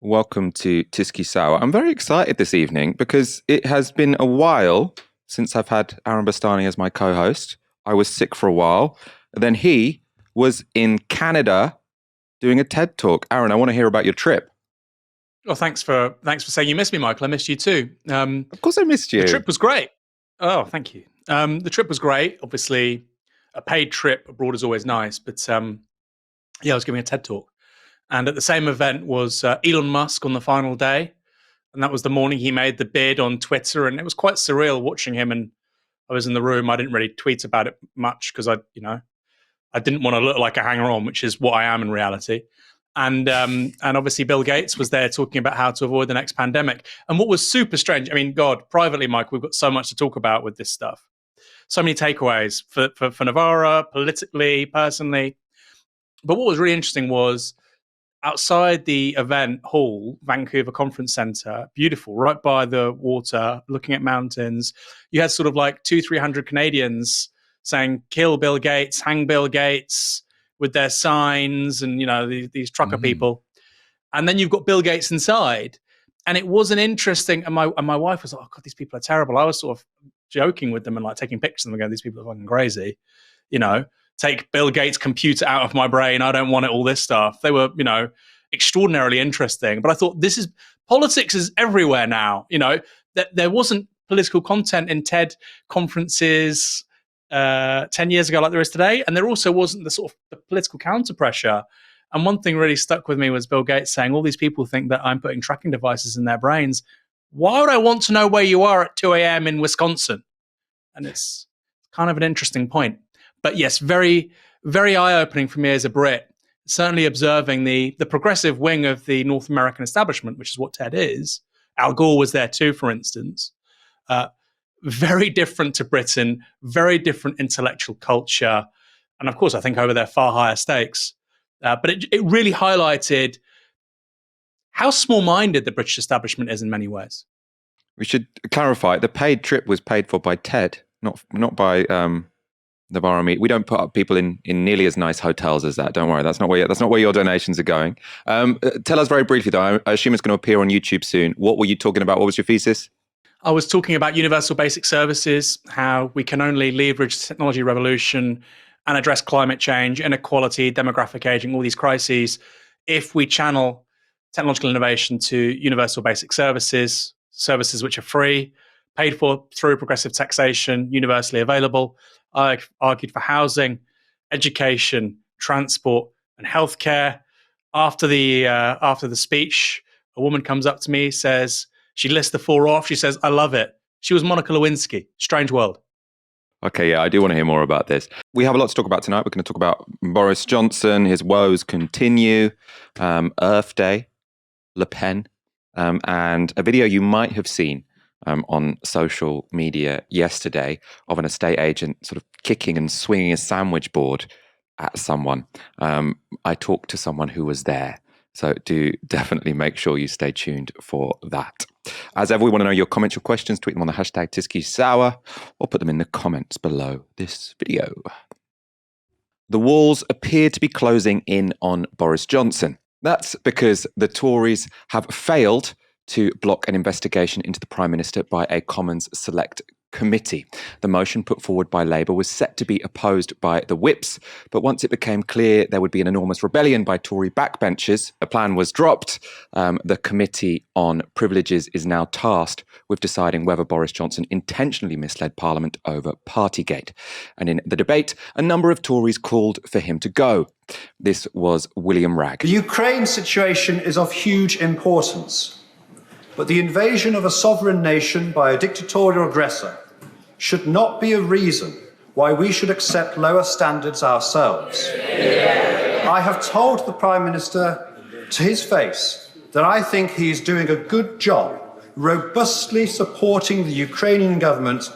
Welcome to Tiski Sour. I'm very excited this evening because it has been a while since I've had Aaron Bastani as my co-host. I was sick for a while. Then he was in Canada doing a TED Talk. Aaron, I want to hear about your trip. Well, thanks for saying you missed me, Michael. I missed you too. Of course I missed you. The trip was great. Oh, thank you. The trip was great. Obviously, a paid trip abroad is always nice. But I was giving a TED Talk. And at the same event was Elon Musk on the final day. And that was the morning he made the bid on Twitter. And it was quite surreal watching him. And I was in the room. I didn't really tweet about it much because I didn't want to look like a hanger-on, which is what I am in reality. And obviously Bill Gates was there talking about how to avoid the next pandemic. And what was super strange, I mean, God, privately, Mike, we've got so much to talk about with this stuff. So many takeaways for Novara, politically, personally. But what was really interesting was outside the event hall, Vancouver Conference Centre, beautiful, right by the water, looking at mountains. You had sort of like 200-300 Canadians saying, kill Bill Gates, hang Bill Gates, with their signs and, these trucker people. And then you've got Bill Gates inside. And it was an interesting, and my wife was like, oh God, these people are terrible. I was sort of joking with them and like taking pictures of them and going, these people are fucking crazy. Take Bill Gates' computer out of my brain. I don't want it, all this stuff. They were, extraordinarily interesting. But I thought politics is everywhere now. That there wasn't political content in TED conferences 10 years ago like there is today. And there also wasn't the sort of the political counter pressure. And one thing really stuck with me was Bill Gates saying, all these people think that I'm putting tracking devices in their brains. Why would I want to know where you are at 2 a.m. in Wisconsin? And it's kind of an interesting point. But yes, very, very eye-opening for me as a Brit, certainly observing the progressive wing of the North American establishment, which is what TED is. Al Gore was there too, for instance. Very different to Britain, very different intellectual culture. And of course, I think over there, far higher stakes. But it really highlighted how small-minded the British establishment is in many ways. We should clarify, the paid trip was paid for by TED, not by Novara. We don't put up people in nearly as nice hotels as that. Don't worry, that's not where your donations are going. Tell us very briefly, though. I assume it's going to appear on YouTube soon. What were you talking about? What was your thesis? I was talking about universal basic services, how we can only leverage the technology revolution and address climate change, inequality, demographic aging, all these crises, if we channel technological innovation to universal basic services which are free, paid for through progressive taxation, universally available. I argued for housing, education, transport, and healthcare. After the speech, a woman comes up to me, says, she lists the four off. She says, I love it. She was Monica Lewinsky. Strange world. Okay, yeah, I do want to hear more about this. We have a lot to talk about tonight. We're going to talk about Boris Johnson, his woes continue, Earth Day, Le Pen, and a video you might have seen on social media yesterday of an estate agent sort of kicking and swinging a sandwich board at someone. I talked to someone who was there. So do definitely make sure you stay tuned for that. As ever, we want to know your comments, your questions. Tweet them on the hashtag #TiskiSour or put them in the comments below this video. The walls appear to be closing in on Boris Johnson. That's because the Tories have failed to block an investigation into the Prime Minister by a Commons Select Committee. The motion put forward by Labour was set to be opposed by the Whips, but once it became clear there would be an enormous rebellion by Tory backbenchers, the plan was dropped. The Committee on Privileges is now tasked with deciding whether Boris Johnson intentionally misled Parliament over Partygate. And in the debate, a number of Tories called for him to go. This was William Ragg. The Ukraine situation is of huge importance. But the invasion of a sovereign nation by a dictatorial aggressor should not be a reason why we should accept lower standards ourselves. I have told the Prime Minister to his face that I think he is doing a good job robustly supporting the Ukrainian government,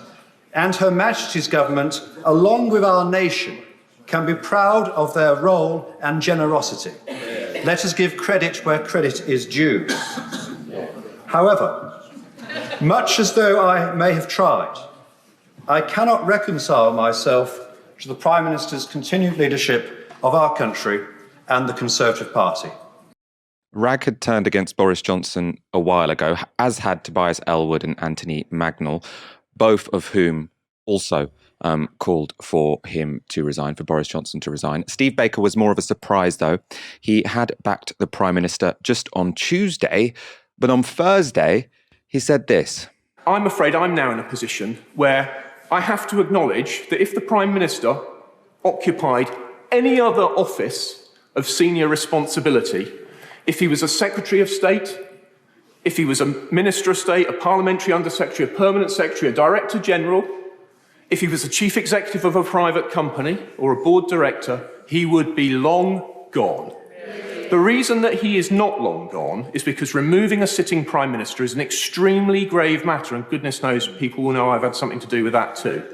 and Her Majesty's government, along with our nation, can be proud of their role and generosity. Let us give credit where credit is due. However, much as though I may have tried, I cannot reconcile myself to the Prime Minister's continued leadership of our country and the Conservative Party. Rag had turned against Boris Johnson a while ago, as had Tobias Ellwood and Anthony Magnell, both of whom also called for him to resign, for Boris Johnson to resign. Steve Baker was more of a surprise, though. He had backed the Prime Minister just on Tuesday, but on Thursday, he said this. I'm afraid I'm now in a position where I have to acknowledge that if the Prime Minister occupied any other office of senior responsibility, if he was a Secretary of State, if he was a Minister of State, a Parliamentary Undersecretary, a Permanent Secretary, a Director General, if he was a Chief Executive of a private company or a Board Director, he would be long gone. The reason that he is not long gone is because removing a sitting Prime Minister is an extremely grave matter, and goodness knows people will know I've had something to do with that too.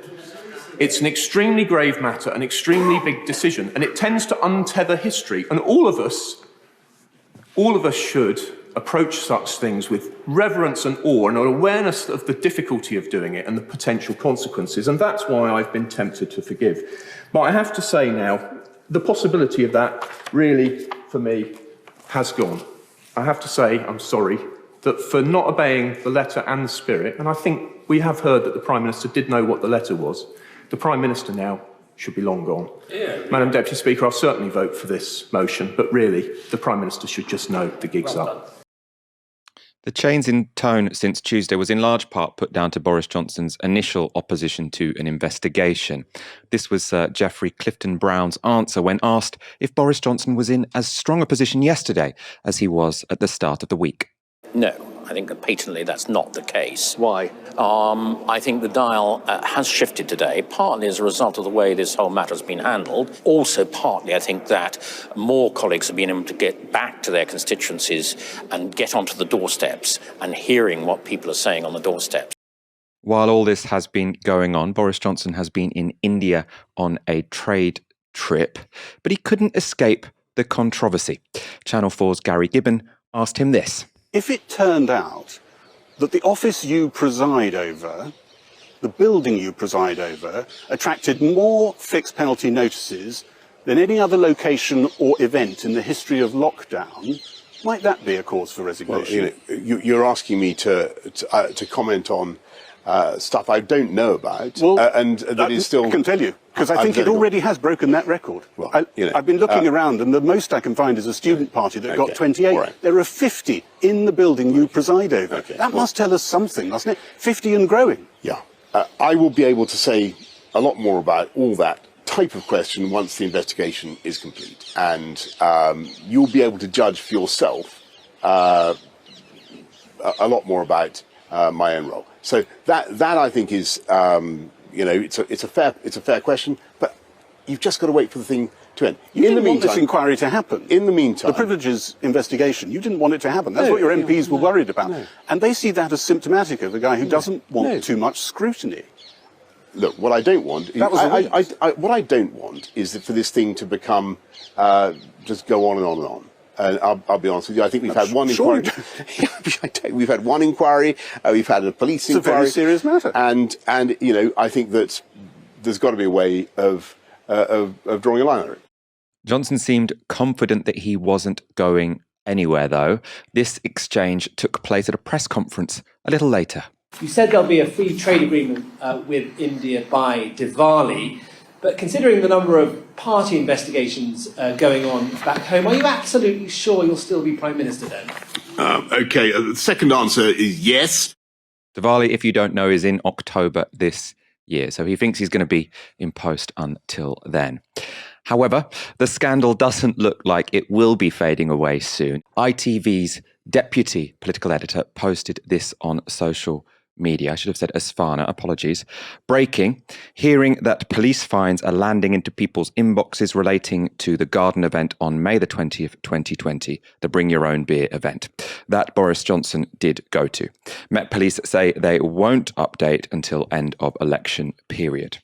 It's an extremely grave matter, an extremely big decision, and it tends to untether history. And all of us should approach such things with reverence and awe and an awareness of the difficulty of doing it and the potential consequences. And that's why I've been tempted to forgive. But I have to say now, the possibility of that really, for me, has gone. I have to say, I'm sorry, that for not obeying the letter and the spirit, and I think we have heard that the Prime Minister did know what the letter was, the Prime Minister now should be long gone. Madam Deputy Speaker, I'll certainly vote for this motion, but really, the Prime Minister should just know the gig's up. The change in tone since Tuesday was in large part put down to Boris Johnson's initial opposition to an investigation. This was Geoffrey Clifton Brown's answer when asked if Boris Johnson was in as strong a position yesterday as he was at the start of the week. No, I think that patently that's not the case. Why? I think the dial has shifted today, partly as a result of the way this whole matter has been handled. Also, partly, I think that more colleagues have been able to get back to their constituencies and get onto the doorsteps and hearing what people are saying on the doorsteps. While all this has been going on, Boris Johnson has been in India on a trade trip, but he couldn't escape the controversy. Channel 4's Gary Gibbon asked him this. If it turned out that the office you preside over, the building you preside over, attracted more fixed penalty notices than any other location or event in the history of lockdown, might that be a cause for resignation? Well, you're asking me to comment on stuff I don't know about, and that is still... I can tell you, because I think it already has broken that record. Well, I've been looking around, and the most I can find is a student party that got 28. Right. There are 50 in the building you preside over. That must tell us something, mustn't it? 50 and growing. Yeah. I will be able to say a lot more about all that type of question once the investigation is complete. And you'll be able to judge for yourself a lot more about my own role. So that I think is, it's a fair question, but you've just got to wait for the thing to end. You didn't want this inquiry to happen. In the meantime, the privileges investigation, you didn't want it to happen. That's what your MPs were worried about, and they see that as symptomatic of a guy who doesn't want too much scrutiny. Look, what I don't want, what I don't want is for this thing to become just go on and on and on. And I'll be honest with you, I think we've had one inquiry. We've had one inquiry. We've had a police inquiry. It's a very serious matter. And I think that there's got to be a way of drawing a line under it. Johnson seemed confident that he wasn't going anywhere, though. This exchange took place at a press conference a little later. You said there'll be a free trade agreement with India by Diwali. But considering the number of party investigations going on back home, are you absolutely sure you'll still be Prime Minister then? The second answer is yes. Diwali, if you don't know, is in October this year, so he thinks he's going to be in post until then. However, the scandal doesn't look like it will be fading away soon. ITV's deputy political editor posted this on social media. I should have said Asfana, apologies. Breaking, hearing that police fines are landing into people's inboxes relating to the garden event on May the 20th, 2020, the Bring Your Own Beer event that Boris Johnson did go to. Met Police say they won't update until end of election period.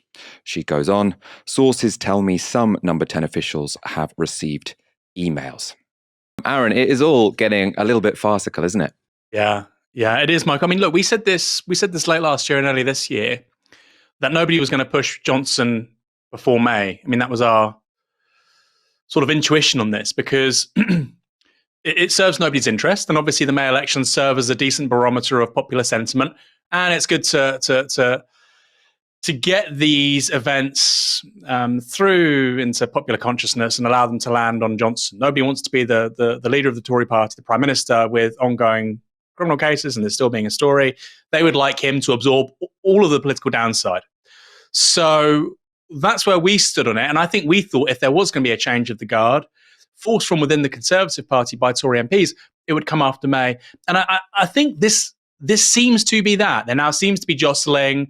She goes on, sources tell me some Number 10 officials have received emails. Aaron, it is all getting a little bit farcical, isn't it? Yeah, it is, Mike. I mean, look, we said this late last year and early this year that nobody was going to push Johnson before May. I mean, that was our sort of intuition on this because it serves nobody's interest. And obviously the May elections serve as a decent barometer of popular sentiment. And it's good to get these events through into popular consciousness and allow them to land on Johnson. Nobody wants to be the leader of the Tory party, the Prime Minister, with ongoing criminal cases and there's still being a story. They would like him to absorb all of the political downside. So that's where we stood on it. And I think we thought if there was going to be a change of the guard, forced from within the Conservative Party by Tory MPs, it would come after May. And I think this seems to be that. There now seems to be jostling.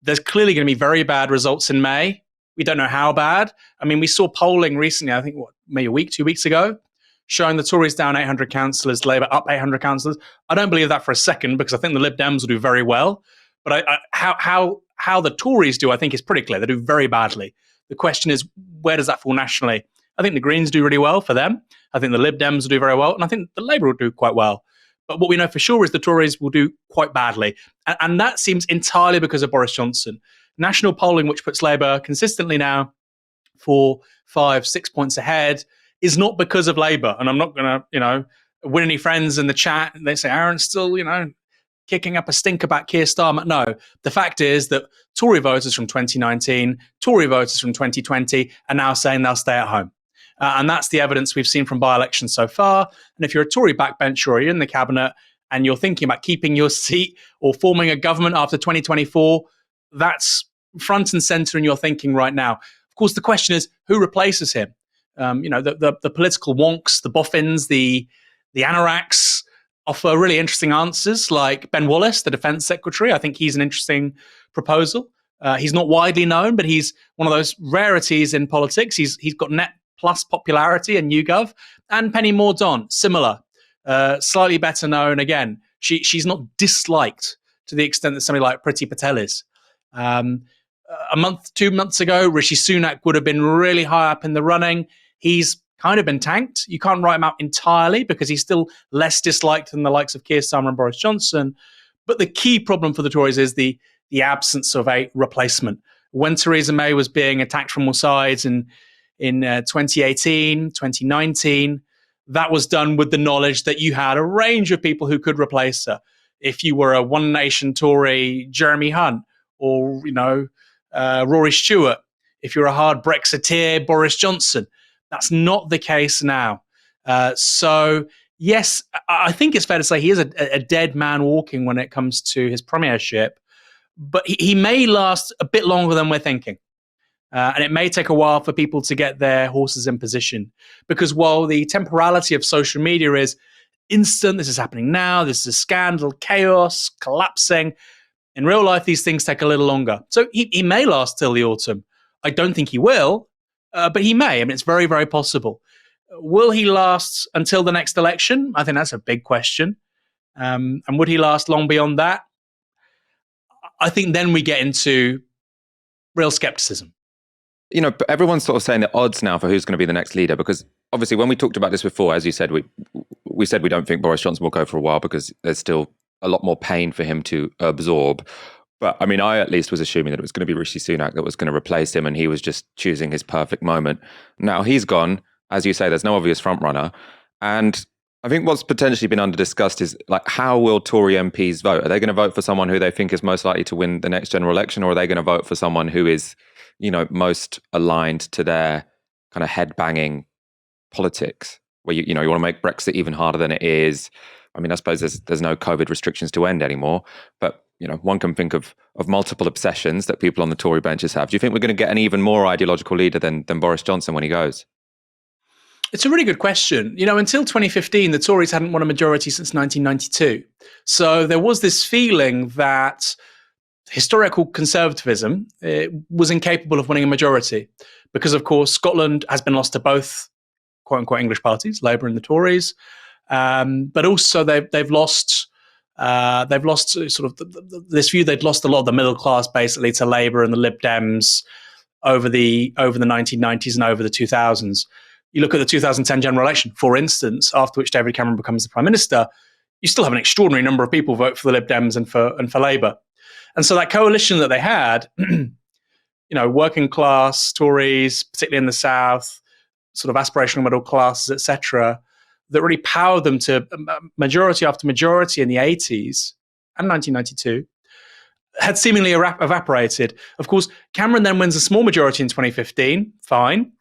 There's clearly going to be very bad results in May. We don't know how bad. I mean, we saw polling recently, I think, maybe a week, 2 weeks ago, showing the Tories down 800 councillors, Labour up 800 councillors. I don't believe that for a second because I think the Lib Dems will do very well. But how the Tories do, I think, is pretty clear. They do very badly. The question is, where does that fall nationally? I think the Greens do really well for them. I think the Lib Dems will do very well. And I think the Labour will do quite well. But what we know for sure is the Tories will do quite badly. And that seems entirely because of Boris Johnson. National polling, which puts Labour consistently now 4, 5, 6 points ahead, is not because of Labour. And I'm not going to, win any friends in the chat. They say, Aaron's still, kicking up a stink about Keir Starmer. No, the fact is that Tory voters from 2019, Tory voters from 2020 are now saying they'll stay at home. And that's the evidence we've seen from by-elections so far. And if you're a Tory backbencher or you're in the cabinet and you're thinking about keeping your seat or forming a government after 2024, that's front and centre in your thinking right now. Of course, the question is, who replaces him? The political wonks, the boffins, the anoraks offer really interesting answers, like Ben Wallace, the Defence Secretary. I think he's an interesting proposal. He's not widely known, but he's one of those rarities in politics. He's got net plus popularity in YouGov. And Penny Mordaunt, similar, slightly better known. Again, she's not disliked to the extent that somebody like Priti Patel is. 2 months ago, Rishi Sunak would have been really high up in the running. He's kind of been tanked. You can't write him out entirely because he's still less disliked than the likes of Keir Starmer and Boris Johnson. But the key problem for the Tories is the absence of a replacement. When Theresa May was being attacked from all sides in 2018, 2019, that was done with the knowledge that you had a range of people who could replace her. If you were a One Nation Tory, Jeremy Hunt, or Rory Stewart, if you're a hard Brexiteer, Boris Johnson. That's not the case now. So, yes, I think it's fair to say he is a dead man walking when it comes to his premiership, but he may last a bit longer than we're thinking. And it may take a while for people to get their horses in position. Because while the temporality of social media is instant, this is happening now, this is a scandal, chaos, collapsing, in real life, these things take a little longer. So he may last till the autumn. I don't think he will. But he may. I mean, it's very, very possible. Will he last until the next election? I think that's a big question. And would he last long beyond that? I think then we get into real skepticism. Everyone's sort of saying the odds now for who's going to be the next leader, because obviously when we talked about this before, as you said, we said we don't think Boris Johnson will go for a while because there's still a lot more pain for him to absorb. But I mean, I at least was assuming that it was going to be Rishi Sunak that was going to replace him and he was just choosing his perfect moment. Now he's gone. As you say, there's no obvious front runner. And I think what's potentially been under discussed is how will Tory MPs vote? Are they going to vote for someone who they think is most likely to win the next general election, or are they going to vote for someone who is, most aligned to their kind of head-banging politics, where you want to make Brexit even harder than it is? I mean, I suppose there's no COVID restrictions to end anymore, but one can think of multiple obsessions that people on the Tory benches have. Do you think we're going to get an even more ideological leader than Boris Johnson when he goes? It's a really good question. Until 2015, the Tories hadn't won a majority since 1992. So there was this feeling that historical conservatism was incapable of winning a majority because, of course, Scotland has been lost to both quote-unquote English parties, Labour and the Tories. But also they've lost sort of this view. They'd lost a lot of the middle class basically to Labour and the Lib Dems over the 1990s and over the 2000s. You look at the 2010 general election, for instance, after which David Cameron becomes the Prime Minister, you still have an extraordinary number of people vote for the Lib Dems and for Labour. And so that coalition that they had, working class Tories, particularly in the South, sort of aspirational middle classes, etc., that really powered them to majority after majority in the 80s and 1992 had seemingly evaporated. Of course, Cameron then wins a small majority in 2015, fine.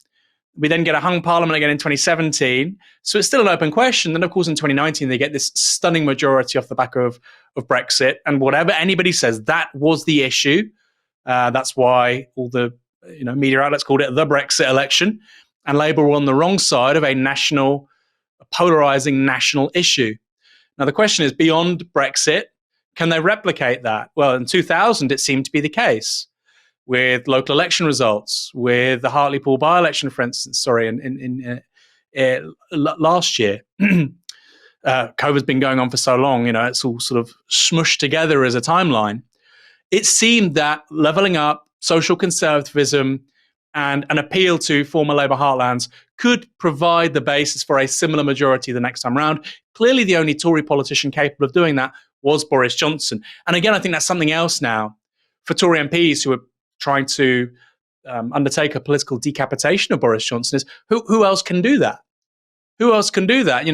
We then get a hung parliament again in 2017. So it's still an open question. Then, of course, in 2019, they get this stunning majority off the back of Brexit. And whatever anybody says, that was the issue. That's why all the media outlets called it the Brexit election. And Labour were on the wrong side of a polarising national issue. Now, the question is, beyond Brexit, can they replicate that? Well, in 2000, it seemed to be the case, with local election results, with the Hartlepool by-election, for instance, last year. COVID's been going on for so long, it's all sort of smushed together as a timeline. It seemed that levelling up, social conservatism, and an appeal to former Labour heartlands could provide the basis for a similar majority the next time round. Clearly, the only Tory politician capable of doing that was Boris Johnson. And again, I think that's something else now for Tory MPs who are trying to undertake a political decapitation of Boris Johnson is who else can do that? Who else can do that?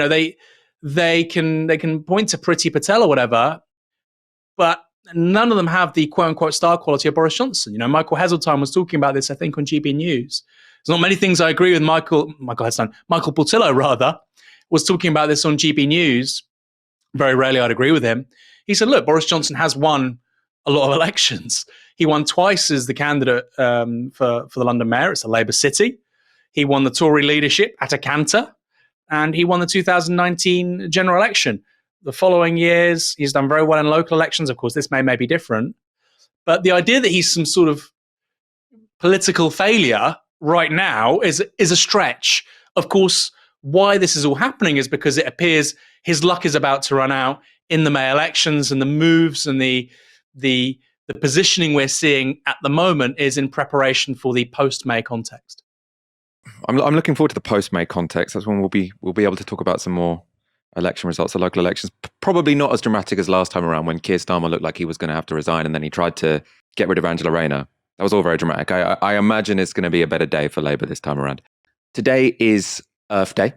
They can point to Priti Patel or whatever, but none of them have the quote unquote star quality of Boris Johnson. Michael Heseltine was talking about this, I think, on GB News. There's not many things I agree with Michael Portillo, rather, was talking about this on GB News. Very rarely I'd agree with him. He said, look, Boris Johnson has won a lot of elections. He won twice as the candidate for the London mayor. It's a Labour city. He won the Tory leadership at a canter, and he won the 2019 general election. The following years, he's done very well in local elections. Of course, this may be different. But the idea that he's some sort of political failure right now is a stretch. Of course, why this is all happening is because it appears his luck is about to run out in the May elections, and the moves and the positioning we're seeing at the moment is in preparation for the post-May context. I'm looking forward to the post-May context. That's when we'll be able to talk about some more election results, the local elections. Probably not as dramatic as last time around when Keir Starmer looked like he was going to have to resign and then he tried to get rid of Angela Rayner. That was all very dramatic. I imagine it's going to be a better day for Labour this time around. Today is Earth Day.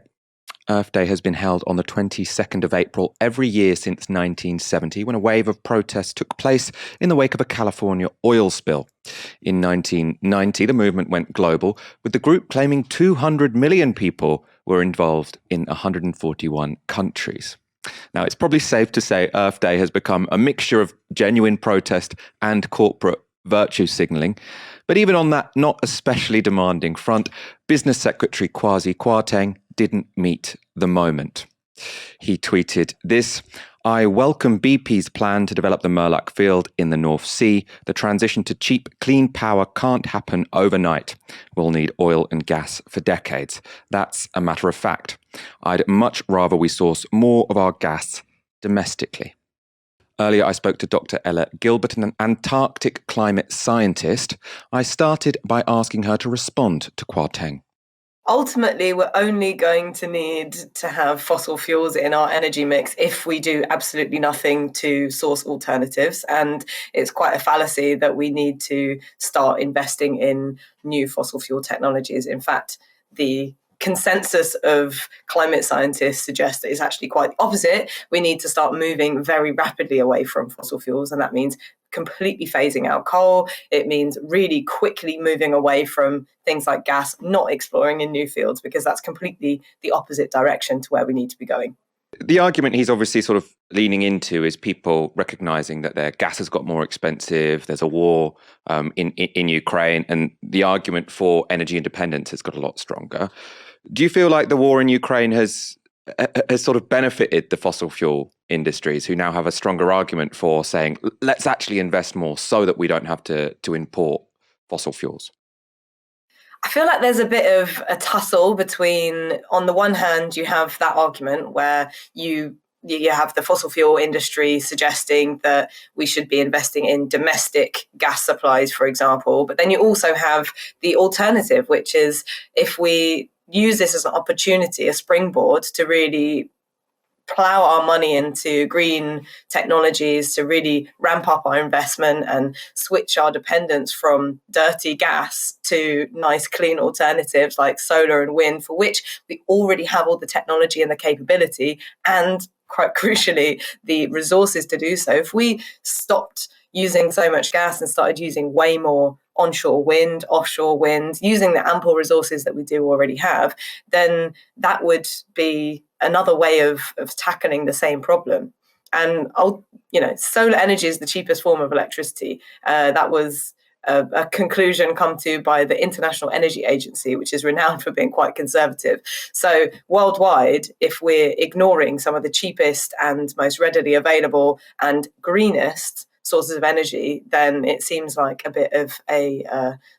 Earth Day has been held on the 22nd of April every year since 1970, when a wave of protests took place in the wake of a California oil spill. In 1990, the movement went global, with the group claiming 200 million people were involved in 141 countries. Now, it's probably safe to say Earth Day has become a mixture of genuine protest and corporate virtue signalling. But even on that not especially demanding front, Business Secretary Kwarteng didn't meet the moment. He tweeted this: "I welcome BP's plan to develop the Murlach field in the North Sea. The transition to cheap, clean power can't happen overnight. We'll need oil and gas for decades. That's a matter of fact. I'd much rather we source more of our gas domestically." Earlier, I spoke to Dr. Ella Gilbert, an Antarctic climate scientist. I started by asking her to respond to Kwarteng. Ultimately, we're only going to need to have fossil fuels in our energy mix if we do absolutely nothing to source alternatives. And it's quite a fallacy that we need to start investing in new fossil fuel technologies. In fact, the consensus of climate scientists suggests that it's actually quite the opposite. We need to start moving very rapidly away from fossil fuels, and that means completely phasing out coal. It means really quickly moving away from things like gas, not exploring in new fields, because that's completely the opposite direction to where we need to be going. The argument he's obviously sort of leaning into is people recognizing that their gas has got more expensive. There's a war in Ukraine, and the argument for energy independence has got a lot stronger. Do you feel like the war in Ukraine has sort of benefited the fossil fuel industries, who now have a stronger argument for saying, let's actually invest more so that we don't have to import fossil fuels? I feel like there's a bit of a tussle between, on the one hand, you have that argument where you have the fossil fuel industry suggesting that we should be investing in domestic gas supplies, for example. But then you also have the alternative, which is if we use this as an opportunity, a springboard to really plough our money into green technologies to really ramp up our investment and switch our dependence from dirty gas to nice clean alternatives like solar and wind, for which we already have all the technology and the capability and, quite crucially, the resources to do so. If we stopped using so much gas and started using way more onshore wind, offshore wind, using the ample resources that we do already have, then that would be another way of tackling the same problem. And solar energy is the cheapest form of electricity. That was a conclusion come to by the International Energy Agency, which is renowned for being quite conservative. So worldwide, if we're ignoring some of the cheapest and most readily available and greenest sources of energy, then it seems like a bit of a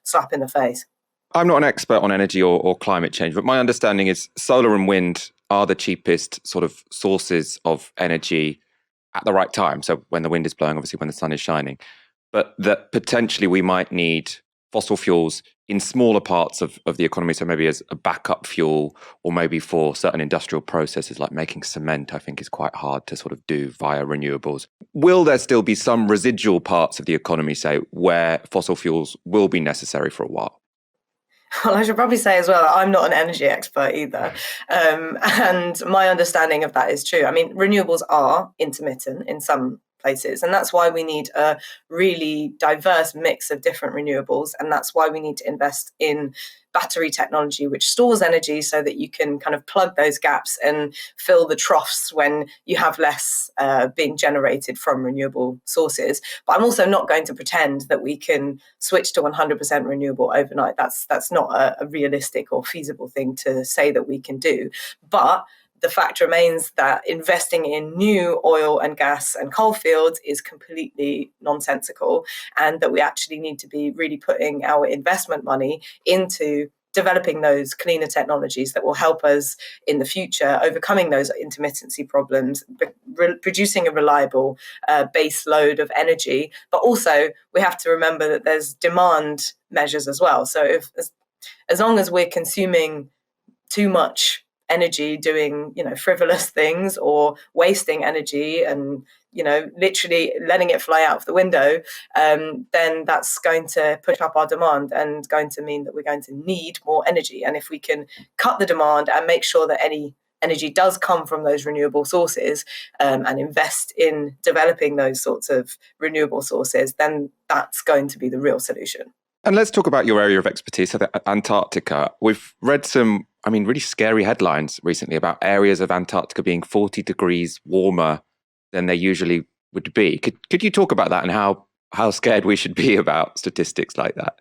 slap in the face. I'm not an expert on energy or climate change, but my understanding is solar and wind are the cheapest sort of sources of energy at the right time. So when the wind is blowing, obviously when the sun is shining, but that potentially we might need fossil fuels in smaller parts of the economy. So maybe as a backup fuel, or maybe for certain industrial processes like making cement, I think is quite hard to sort of do via renewables. Will there still be some residual parts of the economy, say, where fossil fuels will be necessary for a while? Well, I should probably say as well, I'm not an energy expert either. And my understanding of that is true. I mean, renewables are intermittent in some places, and that's why we need a really diverse mix of different renewables. And that's why we need to invest in battery technology, which stores energy so that you can kind of plug those gaps and fill the troughs when you have less being generated from renewable sources. But I'm also not going to pretend that we can switch to 100% renewable overnight. That's not a realistic or feasible thing to say that we can do. But the fact remains that investing in new oil and gas and coal fields is completely nonsensical, and that we actually need to be really putting our investment money into developing those cleaner technologies that will help us in the future, overcoming those intermittency problems, producing a reliable base load of energy. But also, we have to remember that there's demand measures as well. So as long as we're consuming too much energy doing frivolous things or wasting energy and literally letting it fly out of the window, then that's going to push up our demand and going to mean that we're going to need more energy. And if we can cut the demand and make sure that any energy does come from those renewable sources, and invest in developing those sorts of renewable sources, then that's going to be the real solution. And let's talk about your area of expertise, so Antarctica. We've read some, really scary headlines recently about areas of Antarctica being 40 degrees warmer than they usually would be. Could you talk about that and how scared we should be about statistics like that?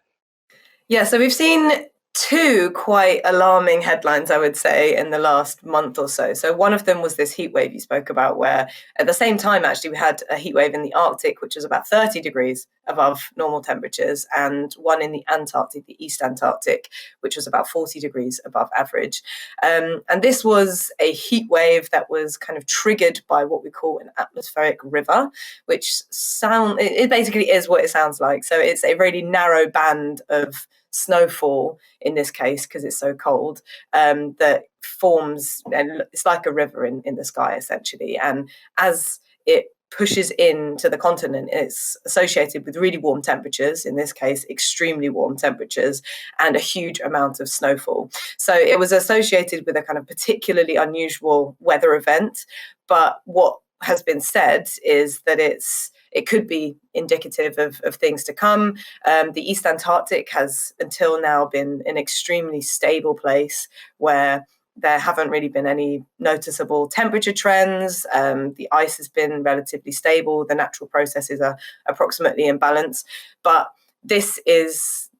Yeah, so we've seen two quite alarming headlines, I would say, in the last month or so. So one of them was this heat wave you spoke about, where at the same time, actually, we had a heat wave in the Arctic, which was about 30 degrees above normal temperatures, and one in the Antarctic, the East Antarctic, which was about 40 degrees above average. And this was a heat wave that was kind of triggered by what we call an atmospheric river, which it basically is what it sounds like. So it's a really narrow band of snowfall in this case, because it's so cold, that forms, and it's like a river in the sky essentially. And as it pushes into the continent, it's associated with really warm temperatures, in this case extremely warm temperatures, and a huge amount of snowfall. So it was associated with a kind of particularly unusual weather event. But what has been said is that it could be indicative of things to come. The East Antarctic has until now been an extremely stable place where there haven't really been any noticeable temperature trends. The ice has been relatively stable. The natural processes are approximately in balance. But this is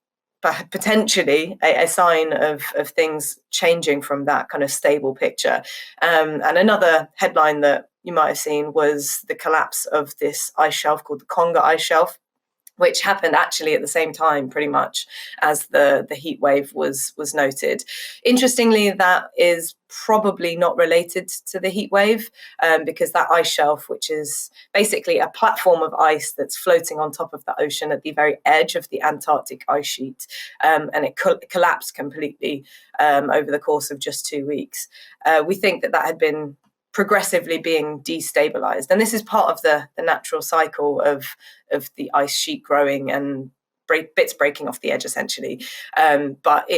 potentially a sign of things changing from that kind of stable picture. And another headline that you might have seen was the collapse of this ice shelf called the Conga ice shelf, which happened actually at the same time pretty much as the heat wave was noted. Interestingly, that is probably not related to the heat wave, because that ice shelf, which is basically a platform of ice that's floating on top of the ocean at the very edge of the Antarctic ice sheet, and it collapsed completely over the course of just 2 weeks. We think that had been progressively being destabilized. And this is part of the natural cycle of the ice sheet growing and bits breaking off the edge, essentially. But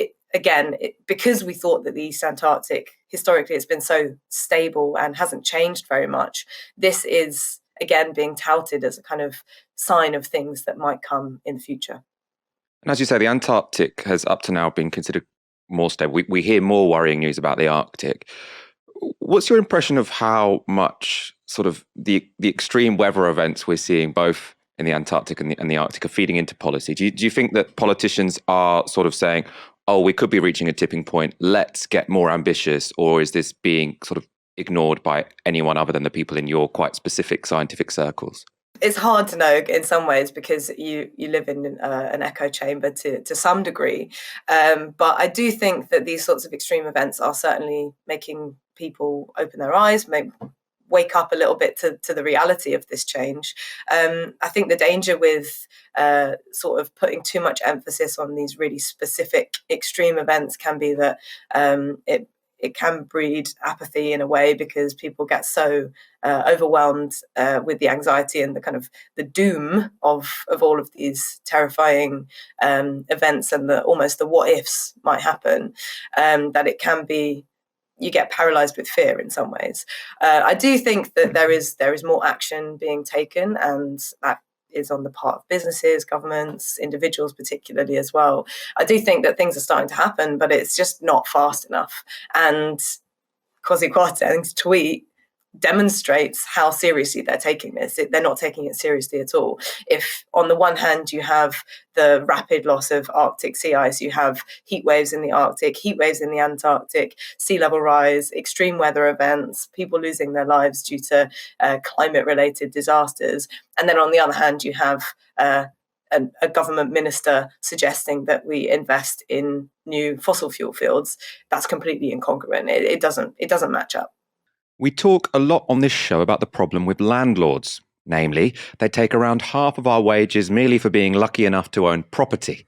because we thought that the East Antarctic historically has been so stable and hasn't changed very much, this is again being touted as a kind of sign of things that might come in the future. And as you say, the Antarctic has up to now been considered more stable. We hear more worrying news about the Arctic. What's your impression of how much sort of the extreme weather events we're seeing both in the Antarctic and the Arctic are feeding into policy? Do you think that politicians are sort of saying, oh, we could be reaching a tipping point, let's get more ambitious, or is this being sort of ignored by anyone other than the people in your quite specific scientific circles? It's hard to know in some ways because you live in an echo chamber to some degree. But I do think that these sorts of extreme events are certainly making people open their eyes, wake up a little bit to the reality of this change. I think the danger with sort of putting too much emphasis on these really specific extreme events can be that it can breed apathy in a way, because people get so overwhelmed with the anxiety and the kind of the doom of all of these terrifying events and almost the what ifs might happen, that it can be, you get paralyzed with fear in some ways. I do think that there is more action being taken, and that is on the part of businesses, governments, individuals particularly as well. I do think that things are starting to happen, but it's just not fast enough. And Kwarteng's tweet demonstrates how seriously they're taking this. They're not taking it seriously at all. If on the one hand you have the rapid loss of Arctic sea ice, you have heat waves in the Arctic, heat waves in the Antarctic, sea level rise, extreme weather events, people losing their lives due to climate-related disasters. And then on the other hand, you have a government minister suggesting that we invest in new fossil fuel fields. That's completely incongruent. It doesn't match up. We talk a lot on this show about the problem with landlords. Namely, they take around half of our wages merely for being lucky enough to own property.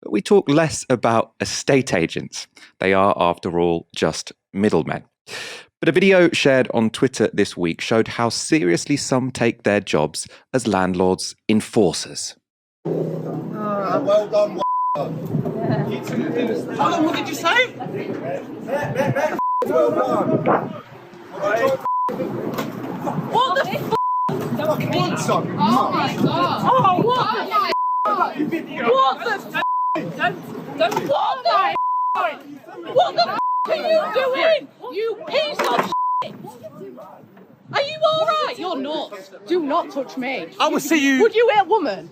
But we talk less about estate agents. They are, after all, just middlemen. But a video shared on Twitter this week showed how seriously some take their jobs as landlords' enforcers. Well done. Hold on, what did you say? Well done. What the f***? Fucking want some. Oh my god. Oh, what the f***? What the f***? What the f*** are you doing? You piece of shit. Are you alright? You're not. Do not touch me. I will see you. Would you hit a woman?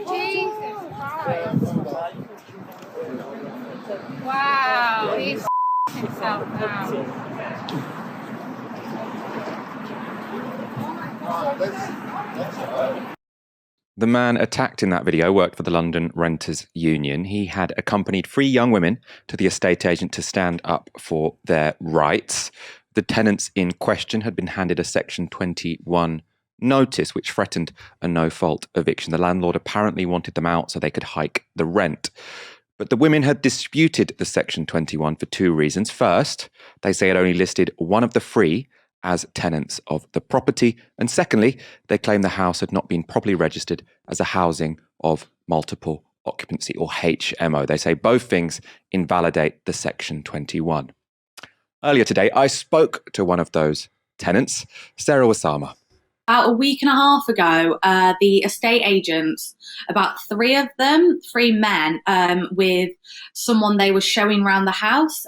Jesus Christ. Wow. He's himself now. The man attacked in that video worked for the London Renters Union. He had accompanied 3 young women to the estate agent to stand up for their rights. The tenants in question had been handed a Section 21 notice, which threatened a no-fault eviction. The landlord apparently wanted them out so they could hike the rent. But the women had disputed the Section 21 for 2 reasons. First, they say it only listed one of the 3 as tenants of the property. And secondly, they claim the house had not been properly registered as a housing of multiple occupancy, or HMO. They say both things invalidate the Section 21. Earlier today, I spoke to one of those tenants, Sarah Wasama. About a week and a half ago, the estate agents, about 3 of them, 3 men, with someone they were showing around the house,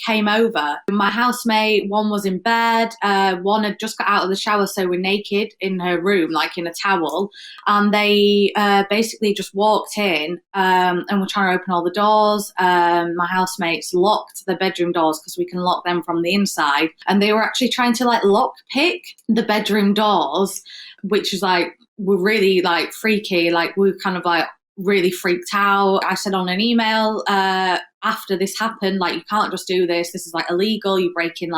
came over. My housemate, one was in bed, one had just got out of the shower, so we're naked in her room, like in a towel. And they basically just walked in and were trying to open all the doors. My housemates locked the bedroom doors because we can lock them from the inside. And they were actually trying to lock pick the bedroom doors, which is were really freaky. We were kind of really freaked out. I said on an email after this happened, you can't just do this. This is illegal. You're breaking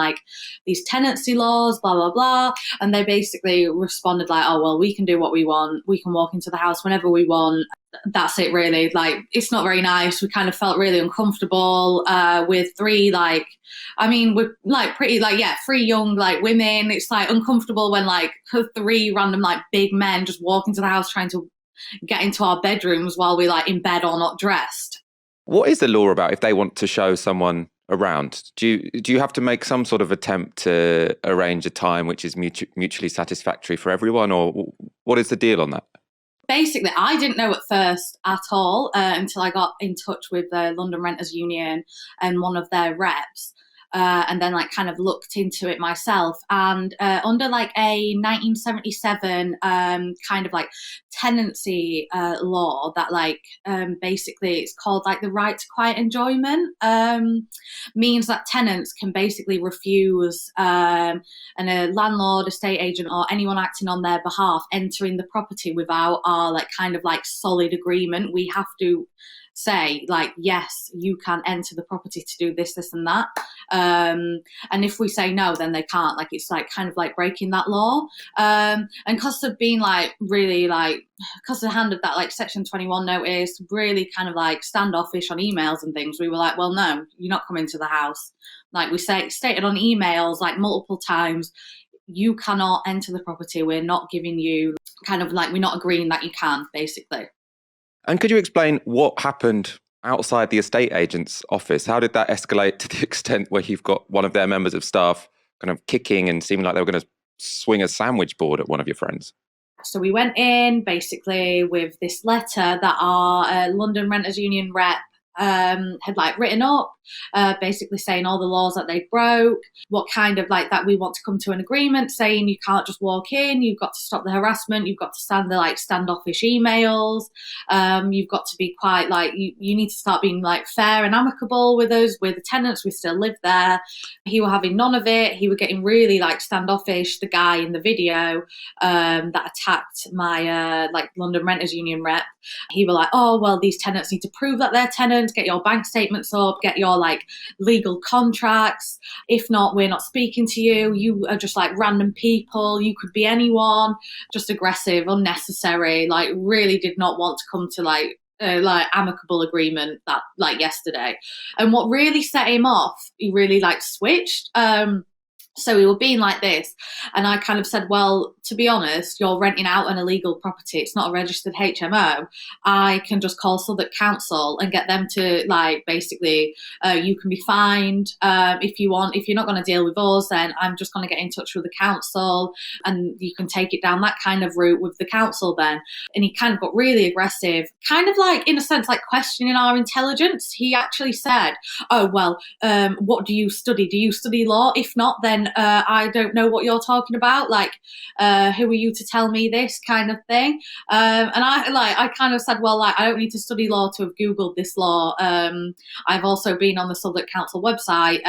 these tenancy laws, blah, blah, blah. And they basically responded oh, well, we can do what we want. We can walk into the house whenever we want. that's it really. Like, it's not very nice. We kind of felt really uncomfortable with three, like, I mean, we're like pretty, like, yeah, three young, like, women. It's like uncomfortable when like three random, like, big men just walk into the house trying to get into our bedrooms while we're like in bed or not dressed. What is the law about if they want to show someone around? Do you have to make some sort of attempt to arrange a time which is mutually satisfactory for everyone, or what is the deal on that? Basically, I didn't know at first at all until I got in touch with the London Renters Union and one of their reps. And then like kind of looked into it myself, and under like a 1977 kind of like tenancy law that like basically it's called like the right to quiet enjoyment, means that tenants can basically refuse a landlord, estate agent, or anyone acting on their behalf entering the property without our like kind of like solid agreement. We have to say like, yes, you can enter the property to do this, this and that. And if we say no, then they can't. Like, it's like kind of like breaking that law. And because of being like really like, because of the hand of that like Section 21 notice, really kind of like standoffish on emails and things, we were like, well, no, you're not coming to the house. Like we stated on emails like multiple times, you cannot enter the property. We're not giving you kind of like, we're not agreeing that you can, basically. And could you explain what happened outside the estate agent's office? How did that escalate to the extent where you've got one of their members of staff kind of kicking and seeming like they were going to swing a sandwich board at one of your friends? So we went in basically with this letter that our London Renters Union rep had like written up, basically saying all the laws that they broke, what kind of like that we want to come to an agreement, saying you can't just walk in, you've got to stop the harassment, you've got to stand the like standoffish emails, you've got to be quite like, you need to start being like fair and amicable with us, with the tenants, we still live there. He were having none of it. He were getting really like standoffish, the guy in the video that attacked my like London Renters Union rep. He were like, oh well, these tenants need to prove that they're tenants, get your bank statements up, get your like legal contracts. If not, we're not speaking to you. You are just like random people. You could be anyone. Just aggressive, unnecessary. Like really did not want to come to like amicable agreement that like yesterday. And what really set him off, he really like switched. So we were being like this, and I kind of said, well, to be honest, you're renting out an illegal property. It's not a registered HMO. I can just call Southwark Council and get them to like, basically, you can be fined if you want. If you're not going to deal with us, then I'm just going to get in touch with the council and you can take it down that kind of route with the council then. And he kind of got really aggressive, kind of like, in a sense, like questioning our intelligence. He actually said, oh, well, what do you study? Do you study law? If not, then I don't know what you're talking about. Like, who are you to tell me this kind of thing? And I kind of said, well, like, I don't need to study law to have Googled this law. I've also been on the Southwark Council website.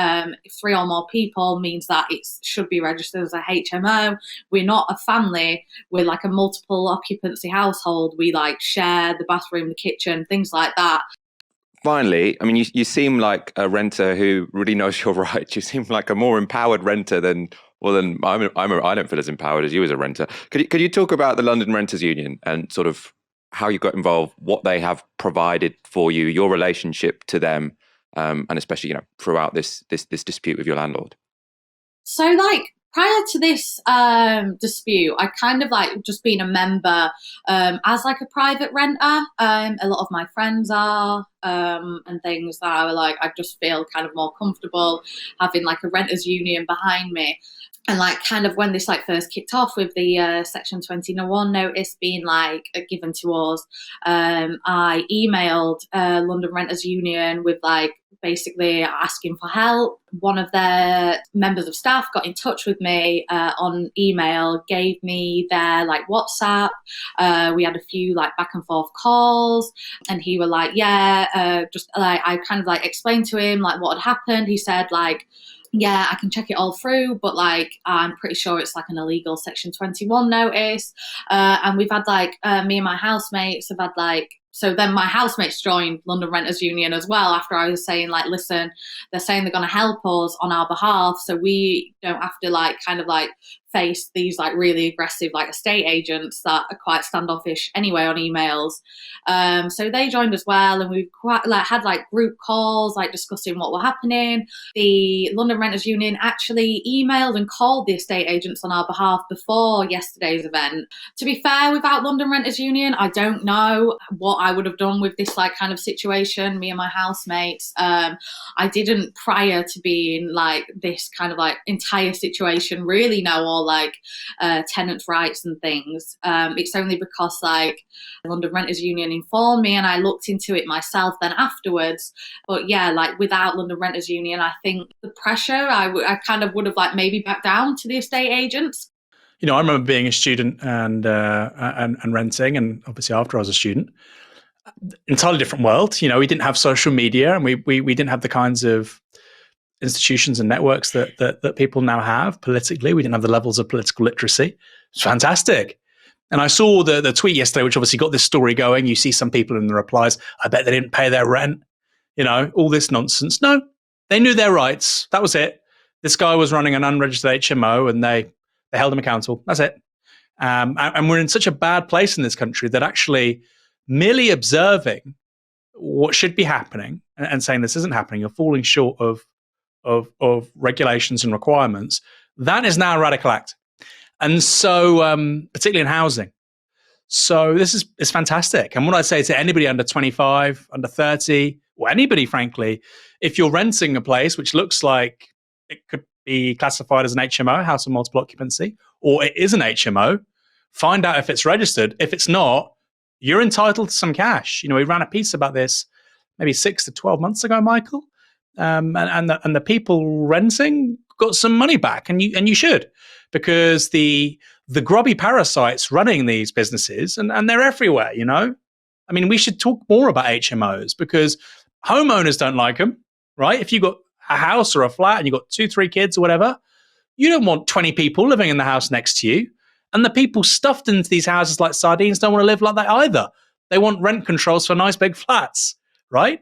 3 or more people means that it should be registered as a HMO. We're not a family. We're like a multiple occupancy household. We like share the bathroom, the kitchen, things like that. Finally, I mean, you seem like a renter who really knows your rights. You seem like a more empowered renter than I don't feel as empowered as you as a renter. Could you talk about the London Renters Union and sort of how you got involved, what they have provided for you, your relationship to them, and especially throughout this dispute with your landlord? So like, prior to this dispute, I kind of like just been a member as like a private renter. A lot of my friends are and things that I were like, I just feel kind of more comfortable having like a renters union behind me. And like kind of when this like first kicked off with the Section 21 notice being like given to us, I emailed London Renters Union with like basically asking for help. One of their members of staff got in touch with me on email, gave me their like WhatsApp. We had a few like back and forth calls, and he were like, just like I kind of like explained to him like what had happened. He said like, yeah, I can check it all through, but like I'm pretty sure it's like an illegal Section 21 notice. And we've had like me and my housemates have had like So then my housemates joined London Renters Union as well after I was saying, like, listen, they're saying they're going to help us on our behalf, so we don't have to like kind of like face these like really aggressive like estate agents that are quite standoffish anyway on emails. So they joined as well, and we've quite like had like group calls like discussing what were happening. The London Renters Union actually emailed and called the estate agents on our behalf before yesterday's event. To be fair, without London Renters Union, I don't know what I would have done with this like kind of situation, me and my housemates. I didn't, prior to being like this kind of like entire situation, really know all like tenants' rights and things. It's only because like the London Renters Union informed me and I looked into it myself then afterwards. But yeah, like without London Renters Union, I think the pressure, I kind of would have like maybe backed down to the estate agents. You know, I remember being a student and renting, and obviously after I was a student, entirely different world. You know, we didn't have social media, and we didn't have the kinds of institutions and networks that people now have politically. We didn't have the levels of political literacy. It's fantastic. And I saw the tweet yesterday, which obviously got this story going. You see some people in the replies, I bet they didn't pay their rent. You know, all this nonsense. No, they knew their rights. That was it. This guy was running an unregistered HMO and they held him accountable. That's it. And we're in such a bad place in this country that actually merely observing what should be happening and saying this isn't happening, you're falling short of regulations and requirements, that is now a radical act. And so, particularly in housing. So this is fantastic. And what I'd say to anybody under 25, under 30, or anybody, frankly, if you're renting a place which looks like it could be classified as an HMO, house of multiple occupancy, or it is an HMO, find out if it's registered. If it's not, you're entitled to some cash. You know, we ran a piece about this maybe 6 to 12 months ago, Michael. And the people renting got some money back, and you should, because the grubby parasites running these businesses, and they're everywhere, you know. I mean, we should talk more about HMOs because homeowners don't like them, right? If you've got a house or a flat and you've got 2-3 kids or whatever, you don't want 20 people living in the house next to you. And the people stuffed into these houses like sardines don't want to live like that either. They want rent controls for nice big flats, right?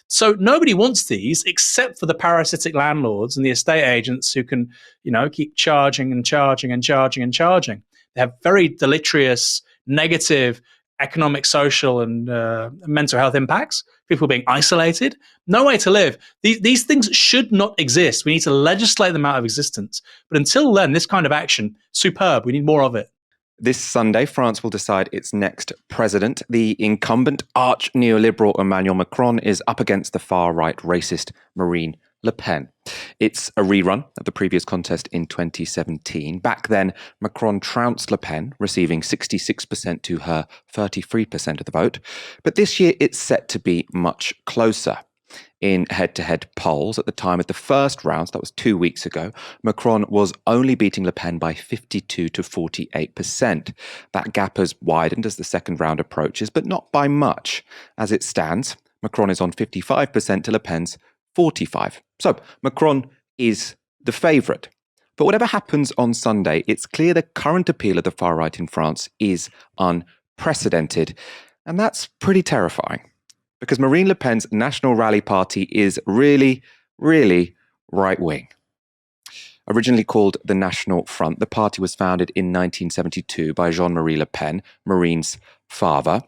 So nobody wants these except for the parasitic landlords and the estate agents who can, you know, keep charging and charging and charging and charging. They have very deleterious, negative economic, social, and mental health impacts. People being isolated. No way to live. These things should not exist. We need to legislate them out of existence. But until then, this kind of action, superb. We need more of it. This Sunday, France will decide its next president. The incumbent arch-neoliberal Emmanuel Macron is up against the far-right racist Marine Le Pen. It's a rerun of the previous contest in 2017. Back then, Macron trounced Le Pen, receiving 66% to her 33% of the vote. But this year, it's set to be much closer. In head-to-head polls at the time of the first round, that was 2 weeks ago, Macron was only beating Le Pen by 52 to 48%. That gap has widened as the second round approaches, but not by much. As it stands, Macron is on 55% to Le Pen's 45%. So Macron is the favourite. But whatever happens on Sunday, it's clear the current appeal of the far right in France is unprecedented. And that's pretty terrifying. Because Marine Le Pen's National Rally Party is really, really right-wing. Originally called the National Front, the party was founded in 1972 by Jean-Marie Le Pen, Marine's father.